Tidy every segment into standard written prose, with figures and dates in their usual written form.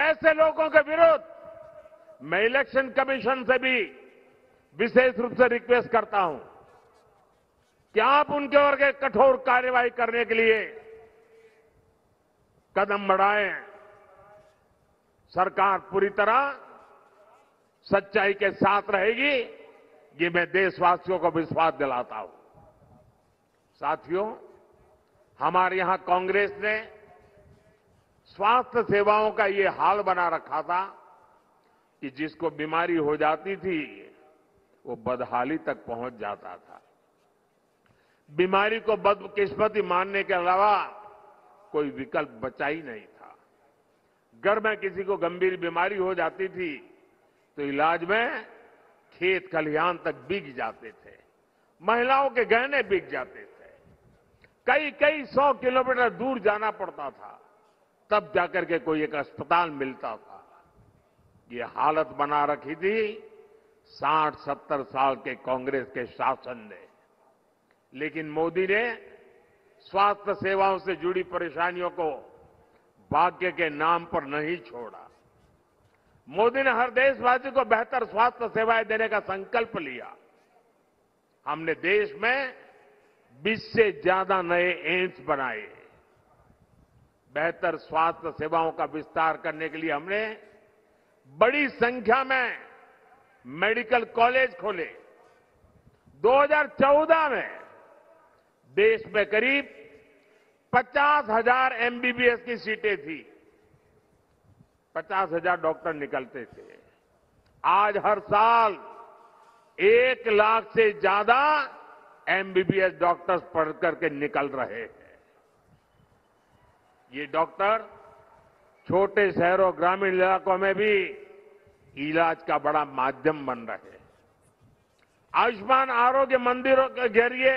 ऐसे लोगों के विरुद्ध मैं इलेक्शन कमीशन से भी विशेष रूप से रिक्वेस्ट करता हूं कि आप उनके ओर के कठोर कार्रवाई करने के लिए कदम बढ़ाएं। सरकार पूरी तरह सच्चाई के साथ रहेगी, ये मैं देशवासियों को विश्वास दिलाता हूं। साथियों, हमारे यहां कांग्रेस ने स्वास्थ्य सेवाओं का ये हाल बना रखा था कि जिसको बीमारी हो जाती थी वो बदहाली तक पहुंच जाता था। बीमारी को बदकिस्मती मानने के अलावा कोई विकल्प बचा ही नहीं था। घर में किसी को गंभीर बीमारी हो जाती थी तो इलाज में खेत खलिहान तक बिक जाते थे, महिलाओं के गहने बिक जाते थे, कई कई 100 किलोमीटर दूर जाना पड़ता था, तब जाकर के कोई एक अस्पताल मिलता था। ये हालत बना रखी थी 60-70 साल के कांग्रेस के शासन ने। लेकिन मोदी ने स्वास्थ्य सेवाओं से जुड़ी परेशानियों को भाग्य के नाम पर नहीं छोड़ा। मोदी ने हर देशवासी को बेहतर स्वास्थ्य सेवाएं देने का संकल्प लिया। हमने देश में 20 से ज्यादा नए एम्स बनाए। बेहतर स्वास्थ्य सेवाओं का विस्तार करने के लिए हमने बड़ी संख्या में मेडिकल कॉलेज खोले। 2014 में देश में करीब 50,000 एमबीबीएस की सीटें थी, 50,000 डॉक्टर निकलते थे। आज हर साल 1 लाख से ज्यादा एमबीबीएस डॉक्टर्स पढ़ करके निकल रहे हैं। ये डॉक्टर छोटे शहरों ग्रामीण इलाकों में भी इलाज का बड़ा माध्यम बन रहे हैं। आयुष्मान आरोग्य मंदिरों के जरिए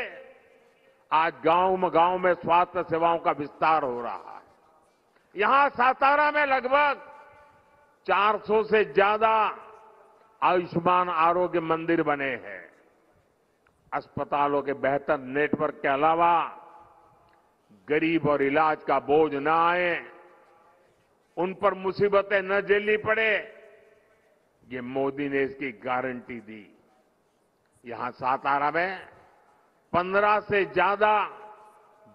आज गांव में स्वास्थ्य सेवाओं का विस्तार हो रहा है। यहां सातारा में लगभग 400 से ज्यादा आयुष्मान आरोग्य मंदिर बने हैं। अस्पतालों के बेहतर नेटवर्क के अलावा गरीब और इलाज का बोझ न आए, उन पर मुसीबतें न झेलनी पड़े, ये मोदी ने इसकी गारंटी दी। यहां सातारा में 15 से ज्यादा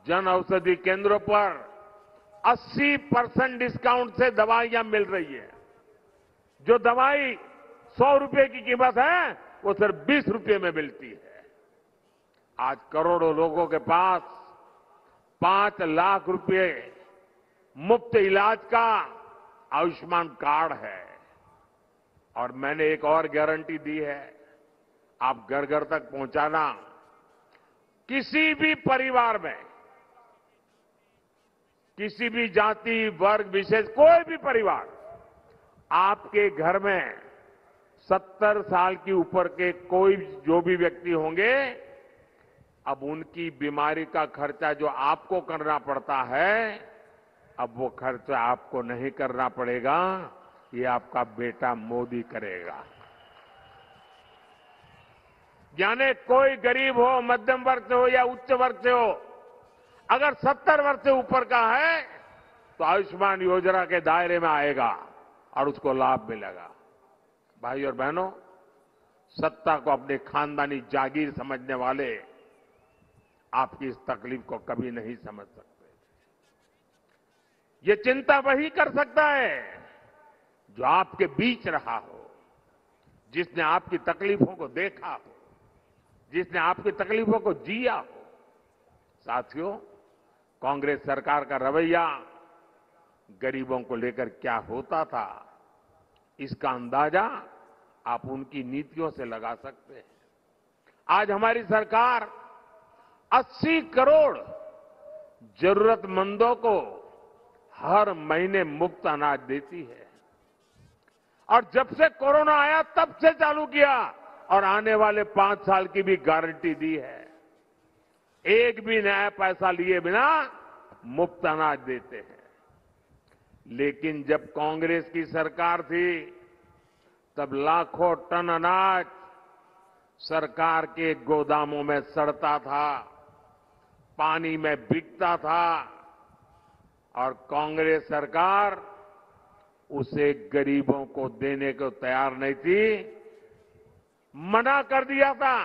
जन औषधि केंद्रों पर 80% डिस्काउंट से दवाइयां मिल रही है। जो दवाई 100 रुपए की कीमत है वो सिर्फ 20 रुपए में मिलती है। आज करोड़ों लोगों के पास 5 लाख रुपए मुफ्त इलाज का आयुष्मान कार्ड है। और मैंने एक और गारंटी दी है, आप घर घर तक पहुंचाना। किसी भी परिवार में, किसी भी जाति वर्ग विशेष, कोई भी परिवार, आपके घर में 70 साल की ऊपर के कोई जो भी व्यक्ति होंगे, अब उनकी बीमारी का खर्चा जो आपको करना पड़ता है, अब वो खर्चा आपको नहीं करना पड़ेगा, ये आपका बेटा मोदी करेगा। यानी कोई गरीब हो, मध्यम वर्ग से हो या उच्च वर्ग से हो, अगर 70 वर्ष से ऊपर का है तो आयुष्मान योजना के दायरे में आएगा और उसको लाभ मिलेगा। भाई और बहनों, सत्ता को अपने खानदानी जागीर समझने वाले आपकी इस तकलीफ को कभी नहीं समझ सकते। ये चिंता वही कर सकता है जो आपके बीच रहा हो, जिसने आपकी तकलीफों को देखा हो, जिसने आपकी तकलीफों को जिया हो। साथियों, कांग्रेस सरकार का रवैया गरीबों को लेकर क्या होता था, इसका अंदाजा आप उनकी नीतियों से लगा सकते हैं। आज हमारी सरकार 80 करोड़ जरूरतमंदों को हर महीने मुफ्त अनाज देती है। और जब से कोरोना आया तब से चालू किया और आने वाले 5 साल की भी गारंटी दी है। एक भी नया पैसा लिए बिना मुफ्त अनाज देते हैं। लेकिन जब कांग्रेस की सरकार थी तब लाखों टन अनाज सरकार के गोदामों में सड़ता था, पानी में बिकता था और कांग्रेस सरकार उसे गरीबों को देने को तैयार नहीं थी, मना कर दिया था।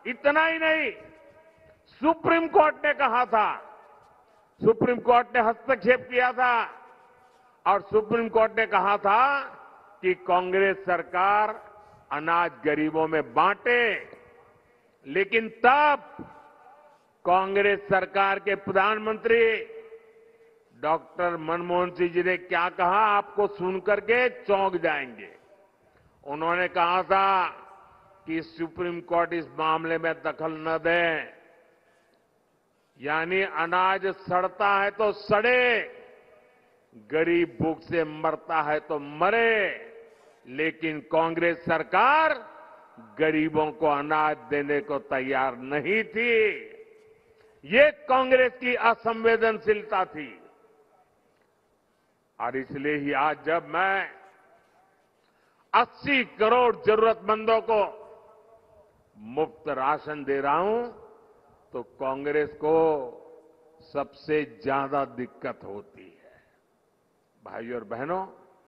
इतना ही नहीं, सुप्रीम कोर्ट ने कहा था, सुप्रीम कोर्ट ने हस्तक्षेप किया था और सुप्रीम कोर्ट ने कहा था कि कांग्रेस सरकार अनाज गरीबों में बांटे। लेकिन तब कांग्रेस सरकार के प्रधानमंत्री डॉक्टर मनमोहन सिंह जी ने क्या कहा, आपको सुनकर के चौंक जाएंगे। उन्होंने कहा था कि सुप्रीम कोर्ट इस मामले में दखल न दे, यानी अनाज सड़ता है तो सड़े, गरीब भूख से मरता है तो मरे, लेकिन कांग्रेस सरकार गरीबों को अनाज देने को तैयार नहीं थी। ये कांग्रेस की असंवेदनशीलता थी। और इसलिए ही आज जब मैं 80 करोड़ जरूरतमंदों को मुफ्त राशन दे रहा हूं, तो कांग्रेस को सबसे ज्यादा दिक्कत होती है। भाइयों और बहनों,